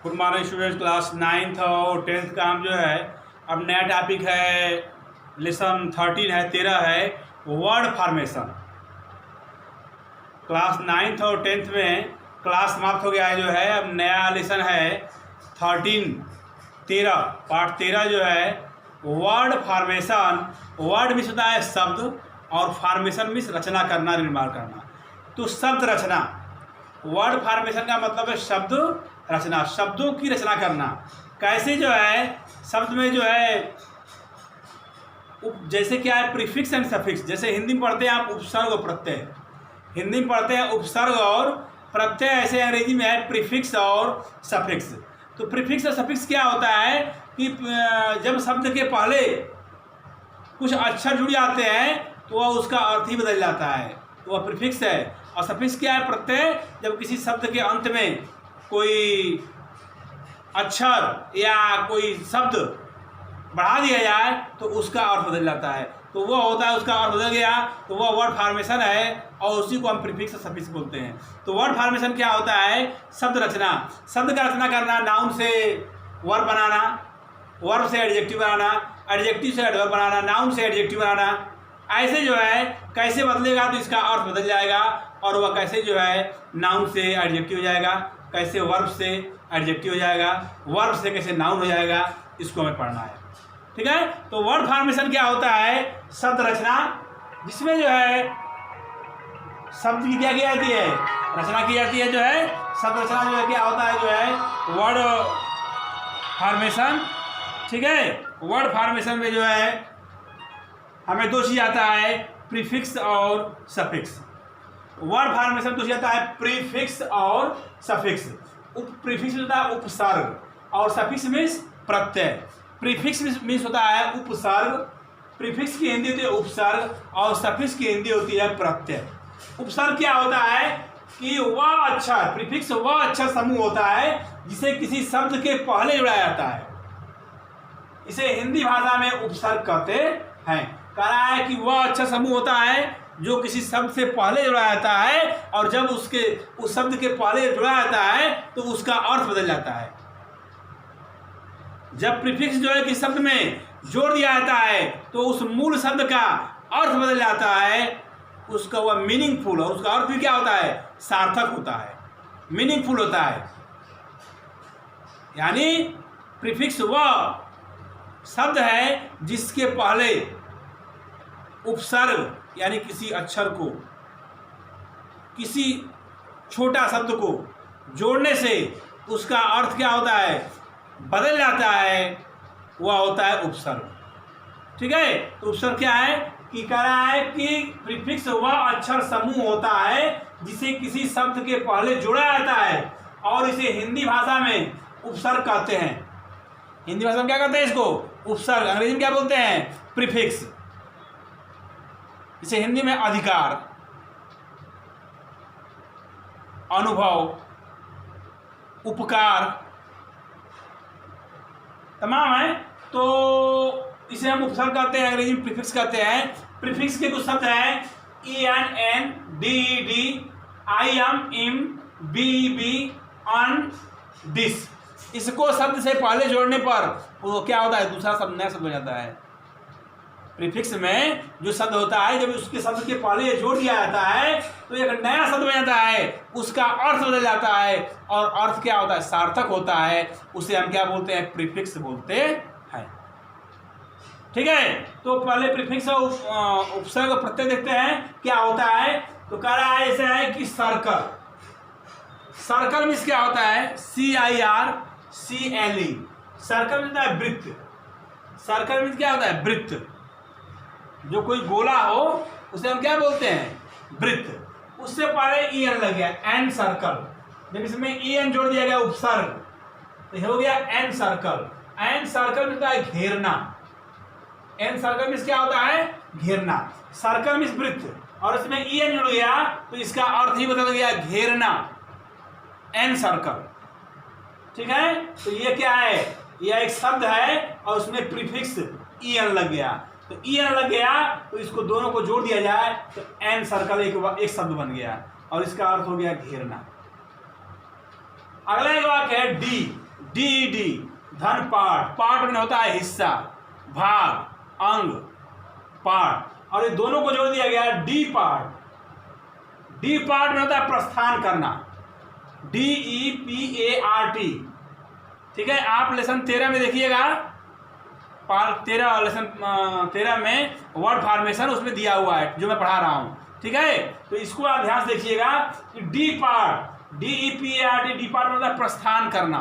Good morning students. Class 9th और 10th का हम जो है अब नया टॉपिक है, लेसन 13 है, 13 है वर्ड फॉर्मेशन। क्लास 9th और 10th में क्लास समाप्त हो गया है जो है, अब नया लेसन है 13 पार्ट 13 जो है वर्ड फॉर्मेशन। वर्ड मीन्स होता है शब्द और फॉर्मेशन मीन्स रचना करना, निर्माण करना। तो शब्द रचना, वर्ड फॉर्मेशन का मतलब है शब्द रचना, शब्दों की रचना करना। कैसे जो है शब्द में जो है जैसे क्या है प्रीफिक्स एंड सफिक्स। जैसे हिंदी में पढ़ते हैं आप उपसर्ग और प्रत्यय, हिंदी में पढ़ते हैं उपसर्ग और प्रत्यय, ऐसे अंग्रेजी में है प्रीफिक्स और सफिक्स। तो प्रीफिक्स और सफिक्स क्या होता है कि जब शब्द के पहले कुछ अक्षर जुड़ जाते हैं तो वह उसका अर्थ ही बदल जाता है, तो वह प्रीफिक्स है। और सफिक्स क्या है? प्रत्यय। जब किसी शब्द के अंत में कोई अक्षर या कोई शब्द बढ़ा दिया जाए तो उसका अर्थ बदल जाता है, तो वह होता है उसका अर्थ बदल गया, तो वह वर्ड फॉर्मेशन है और उसी को हम प्रीफिक्स और सफिक्स बोलते हैं। तो वर्ड फॉर्मेशन क्या होता है? शब्द रचना, शब्द का रचना करना, नाउन से वर्ब बनाना, वर्ब से एडजेक्टिव बनाना, एडजेक्टिव से एडवर्ब बनाना, नाउन से एडजेक्टिव बनाना। ऐसे जो है कैसे बदलेगा तो इसका अर्थ बदल जाएगा, और वह कैसे जो है नाउन से एडजेक्टिव हो जाएगा, कैसे वर्ब से एडजेक्टिव हो जाएगा, वर्ब से कैसे नाउन हो जाएगा, इसको हमें पढ़ना है। ठीक है। तो वर्ड फॉर्मेशन क्या होता है? शब्द रचना, जिसमें जो है शब्द की क्या की जाती है? रचना की जाती है। जो है शब्द रचना जो है क्या होता है? जो है वर्ड फॉर्मेशन। ठीक है। वर्ड फॉर्मेशन में जो है हमें दो चीज आता है, प्रीफिक्स और सफिक्स। वर्ड फॉर्मेशन दो चीज आता है, प्रीफिक्स और सफिक्स। प्रीफिक्स होता है उपसर्ग और सफिक्स मीन्स प्रत्यय। प्रीफिक्स मीन्स होता है उपसर्ग, प्रीफिक्स की हिंदी होती है उपसर्ग और सफिक्स की हिंदी होती है प्रत्यय। उपसर्ग क्या होता है कि वह अक्षर, प्रीफिक्स वह अक्षर समूह होता है जिसे किसी शब्द के पहले जोड़ा जाता है, इसे हिंदी भाषा में उपसर्ग कहते हैं। कह रहा है कि वह अक्षर समूह होता है जो किसी शब्द से पहले जुड़ा जाता है, और जब उस शब्द के पहले जुड़ा जाता है तो उसका अर्थ बदल जाता है। जब प्रीफिक्स जो है किसी शब्द में जोड़ दिया जाता है तो उस मूल शब्द का अर्थ बदल जाता है, उसका वह मीनिंगफुल, और उसका अर्थ भी क्या होता है? सार्थक होता है, मीनिंगफुल होता है। यानी प्रीफिक्स वह शब्द है जिसके पहले उपसर्ग यानी किसी अक्षर को, किसी छोटा शब्द को जोड़ने से उसका अर्थ क्या होता है? बदल जाता है, वह होता है उपसर्ग। ठीक है। तो उपसर्ग क्या है कि कह रहा है कि प्रीफिक्स वह अक्षर समूह होता है जिसे किसी शब्द के पहले जोड़ा जाता है, और इसे हिंदी भाषा में उपसर्ग कहते हैं। हिंदी भाषा में क्या कहते हैं इसको? उपसर्ग। अंग्रेजी में क्या बोलते हैं? प्रीफिक्स। इसे हिंदी में अधिकार, अनुभव, उपकार तमाम है, तो इसे हम उपसर्ग कहते हैं, अंग्रेजी में प्रीफिक्स कहते हैं। प्रीफिक्स के कुछ शब्द हैं, ENN, DED, IM, IM, BEB, AN, DIS। इसको शब्द से पहले जोड़ने पर वो क्या होता है? दूसरा शब्द, नया शब्द हो जाता है। प्रीफिक्स में जो शब्द होता है जब उसके शब्द के पहले जोड़ दिया जाता है तो एक नया शब्द बन जाता है, उसका अर्थ बदल जाता है, और अर्थ क्या होता है? सार्थक होता है। उसे हम क्या बोलते हैं? प्रीफिक्स बोलते हैं। ठीक है। तो पहले प्रीफिक्स और उपसर्ग और प्रत्यय देखते हैं क्या होता है। तो कह रहा है ऐसा है कि सर्कल, सर्कल मीन्स क्या होता है? CIRCLE। सर्कल मीन्स है वृत्त। सर्कल मीन्स क्या होता है? वृत्त। जो कोई गोला हो उसे हम क्या बोलते हैं? वृत्त। उससे पहले EN लग गया, एन सर्कल। जब इसमें EN जोड़ दिया गया उपसर्ग तो हो गया encircle. Encircle means है घेरना। एन सर्कल मीन्स क्या होता है? घेरना। सर्कल मीन्स वृत्त, और इसमें EN जुड़ गया तो इसका अर्थ ही बदल गया, घेरना, एन सर्कल। ठीक है। तो ये क्या है? यह एक शब्द है और उसमें प्रीफिक्स EN लग गया, तो EN लग गया तो इसको दोनों को जोड़ दिया जाए तो एन सर्कल एक शब्द बन गया, और इसका अर्थ हो गया घेरना। अगला एक वाक्य है डी, डी धन पार्ट, पार्ट में होता है हिस्सा, भाग, अंग, पार्ट, और ये दोनों को जोड़ दिया गया डी पार्ट। डी पार्ट में होता है प्रस्थान करना, DEPART। ठीक है, आप लेसन 13 में देखिएगा, पार्ट 13 लेसन 13 में वर्ड फॉर्मेशन उसमें दिया हुआ है जो मैं पढ़ा रहा हूं। ठीक है, तो इसको आप ध्यान से देखिएगा कि D part, DEPART, D part में होता है प्रस्थान करना।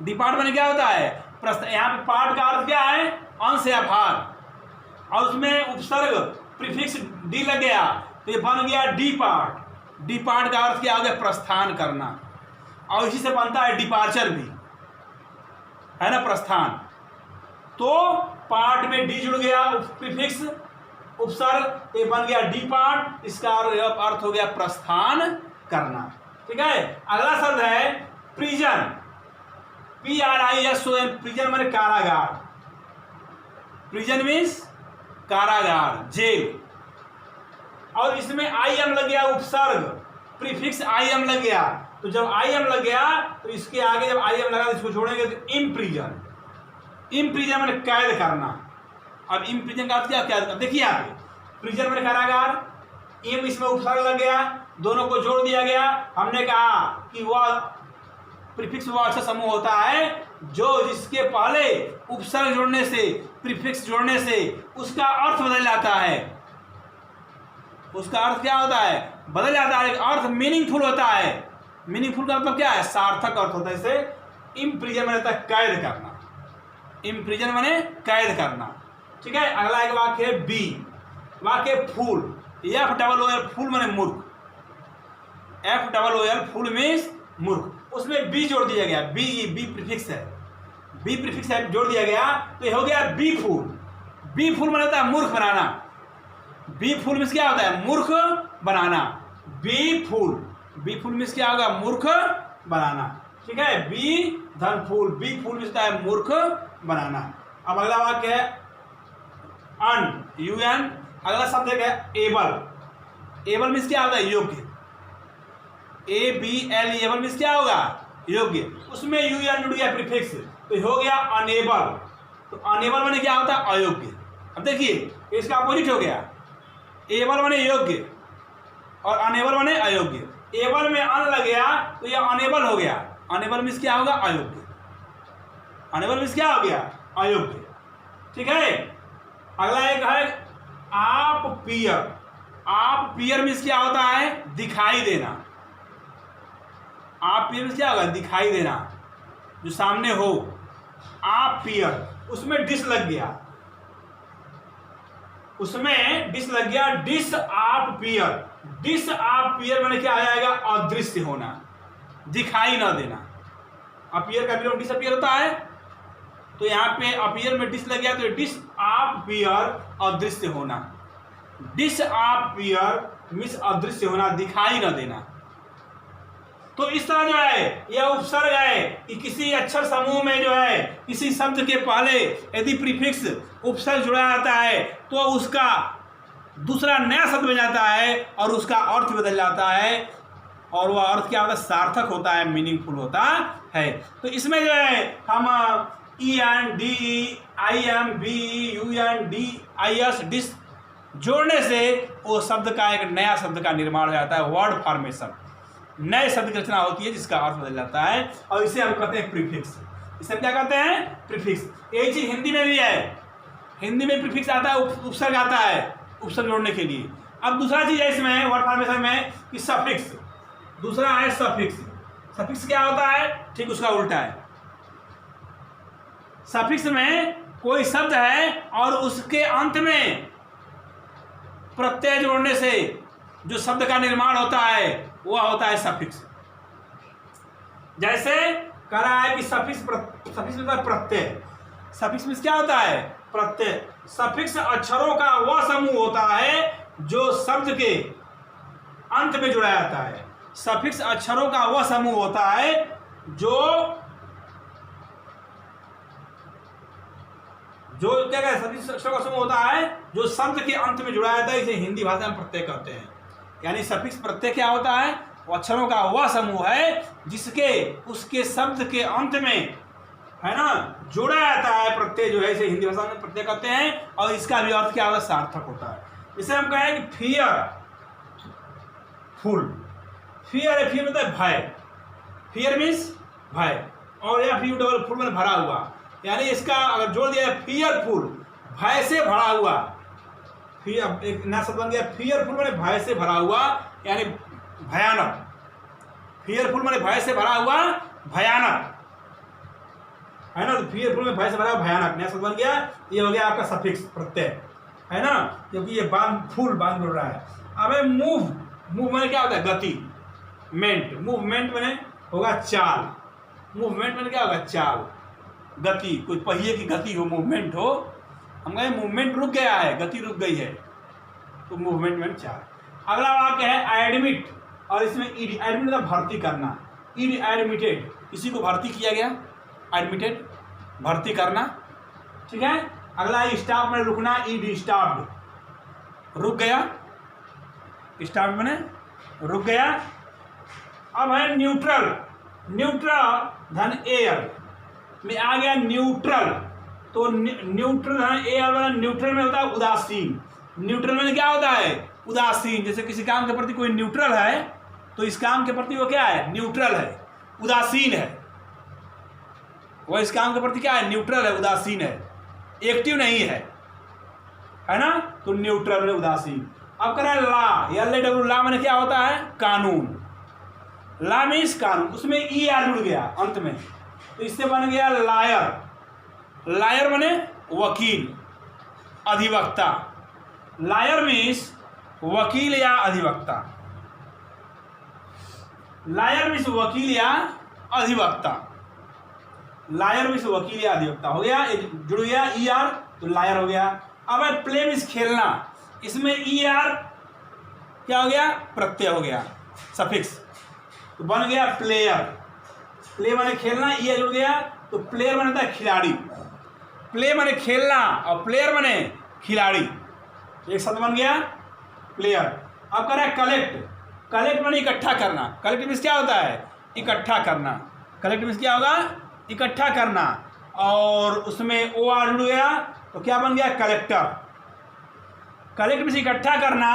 डी पार्ट में क्या होता है? यहाँ पे पार्ट का अर्थ क्या है? अंश या भाग, और उसमें उपसर्ग प्रीफिक्स डी लग गया तो ये बन गया डी पार्ट। डी पार्ट का अर्थ क्या हो गया? प्रस्थान करना, और इसी से बनता है डिपार्चर भी, है ना, प्रस्थान। तो पार्ट में डी जुड़ गया, प्रीफिक्स उपसर्ग, ये बन गया डी पार्ट, इसका अर्थ हो गया प्रस्थान करना। ठीक है, अगला शब्द है प्रिजन, PRISON, प्रिजन माने कारागार। प्रिजन मीन्स कारागार, जेल, और इसमें IM लग गया उपसर्ग, प्रीफिक्स IM लग गया। तो जब IM लग गया तो इसके आगे जब IM लगा तो इसको छोड़ेंगे तो इम्प्रिजन। इम्प्रिजन माने कैद करना। अब इम्प्रिजन का अर्थ क्या? देखिए यहाँ पे प्रिजन माने कारागार, इम इसमें उपसर्ग लग गया, दोनों को जोड़ दिया गया। हमने कहा कि वह प्रीफिक्स वो ऐसा समूह होता है जो जिसके पहले उपसर्ग जोड़ने से, प्रीफिक्स जोड़ने से उसका अर्थ बदल जाता है। उसका अर्थ क्या होता है? बदल जाता है, अर्थ मीनिंगफुल होता है। मीनिंगफुल का मतलब क्या है? सार्थक अर्थ होता है। जैसे इम्प्रिजन माने कैद करना, इम्प्रिजन माने कैद करना। ठीक है, अगला एक वाक्य है बी, वाक्य फूल, FOOL, फूल माने मूर्ख, FOOL, फूल मीन्स मूर्ख। उसमें बी जोड़ दिया गया, बी प्रीफिक्स है, बी प्रीफिक्स है जोड़ दिया गया तो ये हो गया बी फूल। बी फूल माने होता है मूर्ख बनाना। बी फूल मीन्स क्या होता है? मूर्ख बनाना। बी फूल मीन्स क्या होगा? मूर्ख बनाना। ठीक है, बी धन फूल, बी फूल मीन्स होता है मूर्ख बनाना। अब अगला वाक्य है UN, अगला शब्द है एबल। एबल मीन्स क्या होता है? योग्य, ABLE, एबल मीन्स क्या होगा? योग्य। उसमें UN जुड़ गया प्रीफिक्स तो हो गया अनेबल। तो अनेबल माने क्या होता है? अयोग्य। अब देखिए इसका अपोजिट हो गया, एबल माने योग्य और अनेबल माने अयोग्य। एबल में अन लग गया तो यह अनेबल हो गया। अनेबल मीन्स क्या होगा? अयोग्य। अनेबल मीन्स क्या हो गया? अयोग्य। ठीक है, अगला एक है आप पियर। आप पियर मीन्स क्या होता है? दिखाई देना। आप पियर मीन्स क्या होगा? दिखाई देना, जो सामने हो। आप पियर, उसमें डिस लग गया, उसमें डिस लग गया, डिस आप पियर। डिस आप पियर माने क्या आ जाएगा? अदृश्य होना, दिखाई ना देना। अपीयर का विलोम डिसअपीयर होता है, तो यहाँ पे अपीयर में डिस लग गया तो डिस आप पियर, अदृश्य होना। डिस आप पियर मीन्स अदृश्य होना, दिखाई ना देना। तो इस तरह जो है यह उपसर्ग है कि किसी अक्षर समूह में जो है किसी शब्द के पहले यदि प्रीफिक्स उपसर्ग जुड़ा जाता है तो उसका दूसरा नया शब्द बन जाता है और उसका अर्थ बदल जाता है, और वह अर्थ क्या होता है? सार्थक होता है, मीनिंगफुल होता है। तो इसमें जो है हम EN, DE, IM, BE, UN, DIS, dis जोड़ने से वो शब्द का एक नया शब्द का निर्माण हो जाता है, वर्ड फॉर्मेशन, नए शब्द की रचना होती है जिसका अर्थ बदल जाता है, और इसे हम कहते हैं प्रीफिक्स। इसे क्या कहते हैं? प्रीफिक्स। यही चीज हिंदी में भी है, हिंदी में प्रीफिक्स आता है, उपसर्ग आता है उपसर्ग जोड़ने के लिए। अब दूसरा चीज है इसमें वर्ड फॉर्मेशन में कि सफिक्स। दूसरा है सफिक्स। सफिक्स क्या होता है? ठीक उसका उल्टा है। सफिक्स में कोई शब्द है और उसके अंत में प्रत्यय जोड़ने से जो शब्द का निर्माण होता है वह होता है सफिक्स। जैसे कह रहा है कि सफिक्स मतलब प्रत्यय। सफिक्स में क्या होता है? प्रत्यय। सफिक्स अक्षरों का वह समूह होता है जो शब्द के अंत में जुड़ा जाता है। सफिक्स अक्षरों का वह समूह होता है जो क्या कहते हैं? सफिक्स अक्षरों का समूह होता है जो शब्द के अंत में जुड़ा जाता है। इसे हिंदी भाषा में प्रत्यय कहते हैं। यानी सफिक्स प्रत्यय क्या होता है? वो अक्षरों का वह समूह है जिसके उसके शब्द के अंत में है ना जोड़ा जाता है प्रत्यय जो है, इसे हिंदी भाषा में प्रत्यय कहते हैं, और इसका भी अर्थ क्या होता है, सार्थक होता है। इसे हम कहें कि फियर फुल, फियर है, फियर मतलब भय, फियर मीन्स भय, और या फिर डबल फुल में भरा हुआ, यानी इसका अगर जोड़ दिया फियरफुल, भय से भरा हुआ, फिर एक नया शब्द बन गया फियरफुल मैंने भय से भरा हुआ, यानी भयानक, फियरफुल मैंने भय से भरा हुआ भयानक, है ना। तो फियरफुल में भय से भरा हुआ भयानक नया शब्द बन गया। ये हो गया आपका सफिक्स प्रत्यय, है ना, क्योंकि ये बांध फुल बांध जुड़ रहा है। अब मूव, मूव मैंने क्या होता है, गति, मेंट, मूवमेंट मैंने होगा चाल, मूवमेंट मैंने क्या होगा, चाल, गति, कोई पहिए की गति हो, मूवमेंट हो, हम कहें मूवमेंट रुक गया है, गति रुक गई है, तो मूवमेंट में चाल। अगला वाक्य है एडमिट, और इसमें एडमिट मतलब भर्ती करना, एडमिटेड, किसी को भर्ती किया गया, एडमिटेड भर्ती करना, ठीक है। अगला स्टॉप में रुकना, स्टॉप्ड, रुक गया, स्टॉप मैंने रुक गया। अब है न्यूट्रल, न्यूट्रल धन एयर में आ गया न्यूट्रल, तो न्यूट्रल धन एयर वाला न्यूट्रल में होता है उदासीन, न्यूट्रल में क्या होता है, उदासीन। जैसे किसी काम के प्रति कोई न्यूट्रल है तो इस काम के प्रति वो क्या है, न्यूट्रल है, उदासीन है, वो इस काम के प्रति क्या है, न्यूट्रल है, उदासीन है, एक्टिव नहीं है ना, तो न्यूट्रल है, उदासीन। अब करें ला, LAW, ला मैंने क्या होता है, कानून, ला मीन्स कानून, उसमें ER जुड़ गया अंत में, तो इससे बन गया लायर, लायर माने वकील, अधिवक्ता, लायर मीन्स वकील या अधिवक्ता, लायर मीन्स वकील या अधिवक्ता, लायर मीन्स वकील या अधिवक्ता हो गया, जुड़ गया ER, तो लायर हो गया। अब है प्ले मीन्स खेलना, इसमें ER क्या हो गया, प्रत्यय हो गया, सफिक्स, तो बन गया प्लेयर, प्ले माने खेलना, ER जुड़ गया, तो प्लेयर माने होता है खिलाड़ी, प्ले माने खेलना और प्लेयर माने खिलाड़ी, एक शब्द बन गया प्लेयर। अब कर रहा है कलेक्ट, कलेक्ट माने इकट्ठा करना, कलेक्ट मीन्स क्या होता है, इकट्ठा करना, कलेक्ट मीन्स क्या होगा, इकट्ठा करना, और उसमें OR जुड़ गया तो क्या बन गया, कलेक्टर, कलेक्ट मीन्स इकट्ठा करना,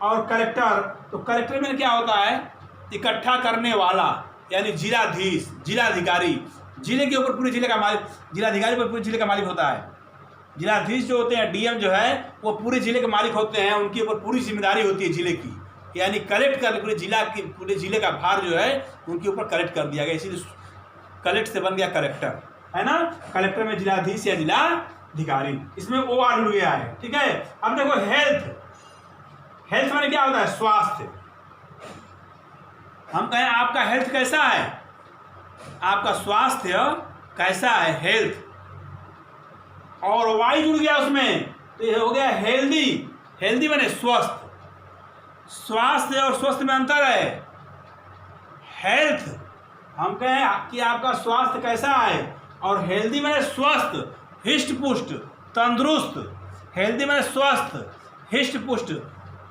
और कलेक्टर, तो कलेक्टर में क्या होता है, इकट्ठा करने वाला, यानी जिलाधीश, जिलाधिकारी, जिले के ऊपर पूरे जिले का मालिक, जिलाधिकारी पर पूरे जिले का मालिक होता है, जिलाधीश जो होते हैं, DM जो है वो पूरे जिले के मालिक होते हैं, उनके ऊपर पूरी जिम्मेदारी होती है जिले की, यानी कलेक्ट कर पूरे जिले का भार जो है उनके ऊपर कलेक्ट कर दिया गया, इसीलिए कलेक्ट से बन गया कलेक्टर, है ना। कलेक्टर में जिलाधीश या जिलाधिकारी, इसमें OR जुड़ गया है, ठीक है। अब देखो हेल्थ, हेल्थ माने क्या होता है, स्वास्थ्य, हम कहें आपका हेल्थ कैसा है, आपका स्वास्थ्य कैसा है, हेल्थ, और वाई जुड़ गया उसमें, तो ये हो गया हेल्दी, हेल्दी माने स्वस्थ, स्वास्थ्य और स्वस्थ में अंतर है, हेल्थ हम कहें कि आपका स्वास्थ्य कैसा है, और हेल्दी माने स्वस्थ, हिष्ट पुष्ट, तंदुरुस्त, हेल्दी माने स्वस्थ, हिष्ट पुष्ट,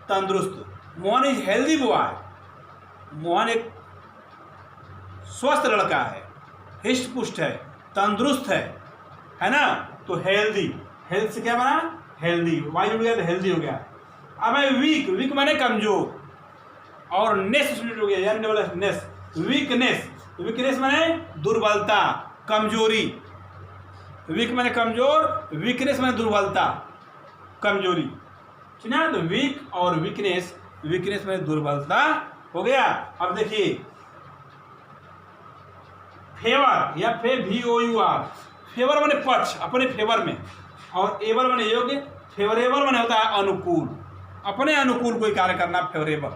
तंदुरुस्त। Mohan is healthy boy, Mohan एक स्वस्थ लड़का है, हिष्ट पुष्ट है, तंदुरुस्त है ना, तो हेल्दी, हेल्थ से क्या बना, हेल्दी, वाई जुड़ गया तो हेल्दी हो गया। अब है वीक, वीक माने कमजोर, और नेस जुड़ गया, यानी नेस, वीकनेस, वीकनेस माने दुर्बलता, कमजोरी, वीक माने कमजोर, वीकनेस माने दुर्बलता, कमजोरी, ठीक है। तो वीक और वीकनेस, वीकनेस माने दुर्बलता हो गया। अब देखिए फेवर या VOUR, फेवर माने पक्ष, अपने फेवर में, और एबल माने योग्य, फेवरेबल माने होता है अनुकूल, अपने अनुकूल कोई कार्य करना, फेवरेबल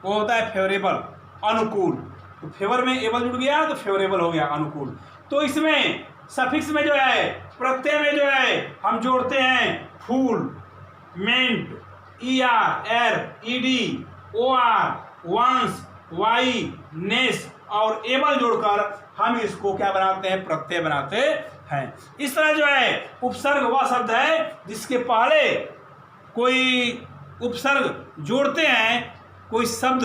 वो होता है फेवरेबल, अनुकूल, तो फेवर में एबल जुड़ गया तो फेवरेबल हो गया, अनुकूल। तो इसमें सफिक्स में जो है, प्रत्यय में जो है हम जोड़ते हैं ful, ment, ER, ER, ED, OR, वंस, वाई, नेस और एबल जोड़कर हम इसको क्या बनाते हैं, प्रत्यय बनाते हैं। इस तरह जो है उपसर्ग वह शब्द है जिसके पहले कोई उपसर्ग जोड़ते हैं, कोई शब्द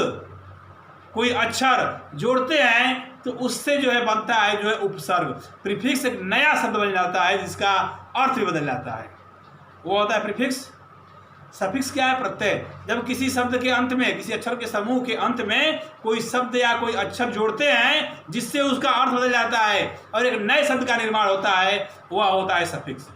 कोई अक्षर जोड़ते हैं तो उससे जो है बनता है जो है उपसर्ग। प्रीफिक्स एक नया शब्द बन जाता है जिसका अर्थ भी बदल जाता है, वो होता है प्रीफिक्स। सफिक्स क्या है? प्रत्यय। जब किसी शब्द के अंत में, किसी अक्षर के समूह के अंत में कोई शब्द या कोई अक्षर जोड़ते हैं जिससे उसका अर्थ बदल जाता है और एक नए शब्द का निर्माण होता है, वह होता है सफिक्स।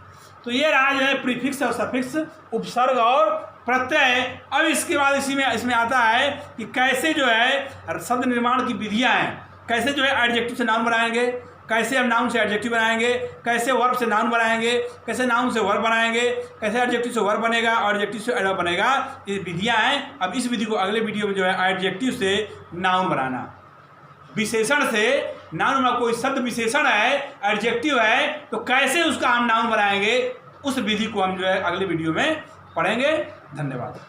तो ये रहा जो है प्रीफिक्स और सफिक्स, उपसर्ग और प्रत्यय। अब इसके बाद इसमें आता है कि कैसे जो है शब्द निर्माण की विधियाँ हैं, कैसे जो है एडजेक्टिव से नाउन बनाएंगे, कैसे हम नाउन से एडजेक्टिव बनाएंगे, कैसे वर्ब से नाउन बनाएंगे, कैसे नाउन से वर्ब बनाएंगे, कैसे एडजेक्टिव से वर्ब बनेगा और एडजेक्टिव से एडवर्ब बनेगा, ये विधियाँ हैं। अब इस विधि को अगले वीडियो में जो है एडजेक्टिव से नाउन बनाना, विशेषण से नाउन में कोई शब्द विशेषण है, एडजेक्टिव है, तो कैसे उसका हम नाउन बनाएंगे, उस विधि को हम जो है अगले वीडियो में पढ़ेंगे। धन्यवाद।